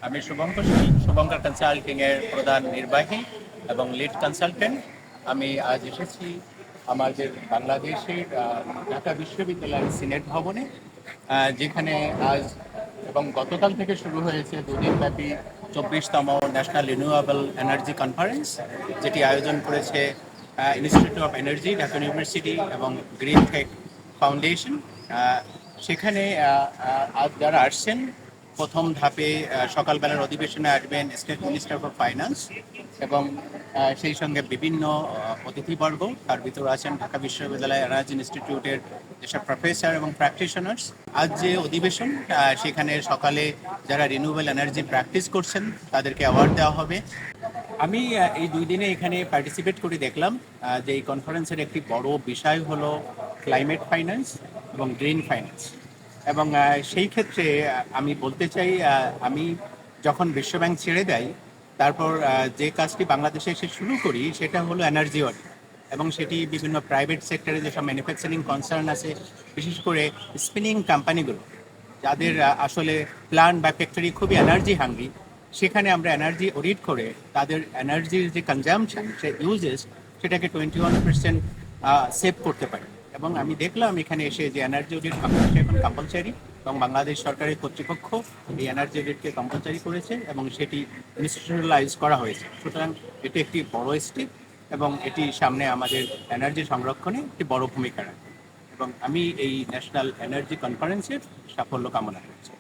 আমি শুভঙ্কর শীল, শুভঙ্কর কনসাল্টিং এর প্রধান নির্বাহী এবং লিড কনসালটেন্ট। আমি আজ এসেছি আমাদের বাংলাদেশের ঢাকা বিশ্ববিদ্যালয়ের সিনেট ভবনে, যেখানে আজ এবং গতকাল থেকে শুরু হয়েছে দুদিনব্যাপী 24তম ন্যাশনাল রিনিউয়েবল এনার্জি কনফারেন্স, যেটি আয়োজন করেছে institute of energy, Dhaka university এবং গ্রিন টেক ফাউন্ডেশন। সেখানে আজ যারা আসছেন, প্রথম ধাপে সকালবেলার অধিবেশনে আসবেন স্টেট মিনিস্টার ফর ফাইন্যান্স এবং সেই সঙ্গে বিভিন্ন অতিথিবর্গ। তার ভিতরে আছেন ঢাকা বিশ্ববিদ্যালয় এনার্জি ইনস্টিটিউটের যেসব প্রফেসর এবং প্র্যাকটিশনার্স। আজ যে অধিবেশন, সেখানে সকালে যারা রিনিউয়েবল এনার্জি প্র্যাকটিস করছেন তাদেরকে অ্যাওয়ার্ড দেওয়া হবে। আমি এই 2 দিনে এখানে পার্টিসিপেট করে দেখলাম যে এই কনফারেন্সের একটি বড় বিষয় হলো ক্লাইমেট ফাইন্যান্স এবং গ্রিন ফাইন্যান্স। এবং সেই ক্ষেত্রে আমি বলতে চাই, আমি যখন বিশ্বব্যাংক ছেড়ে দেয় তারপর যে কাজটি বাংলাদেশে এসে শুরু করি সেটা হলো এনার্জি অডিট। এবং সেটি বিভিন্ন প্রাইভেট সেক্টরে যেসব ম্যানুফ্যাকচারিং কনসার্ন আছে, বিশেষ করে স্পিনিং কোম্পানিগুলো যাদের আসলে প্ল্যান্ট বা ফ্যাক্টরি খুবই এনার্জি হাঙ্গি, সেখানে আমরা এনার্জি অডিট করে তাদের এনার্জির যে কনজাম্পশন, সে ইউজেস, সেটাকে 21% সেভ করতে পারি। এবং আমি দেখলাম এখানে এসে যে এনার্জি অডিট বাংলাদেশে এখন কম্পালসারি, এবং বাংলাদেশ সরকারের কর্তৃপক্ষ এই এনার্জি অডিটকে কম্পালসারি করেছে এবং সেটি ইনস্টিটিউশনালাইজ করা হয়েছে। সুতরাং এটি একটি বড় স্টেপ এবং এটি সামনে আমাদের এনার্জি সংরক্ষণে একটি বড় ভূমিকা রাখবে। এবং আমি এই ন্যাশনাল এনার্জি কনফারেন্সের সাফল্য কামনা করছি।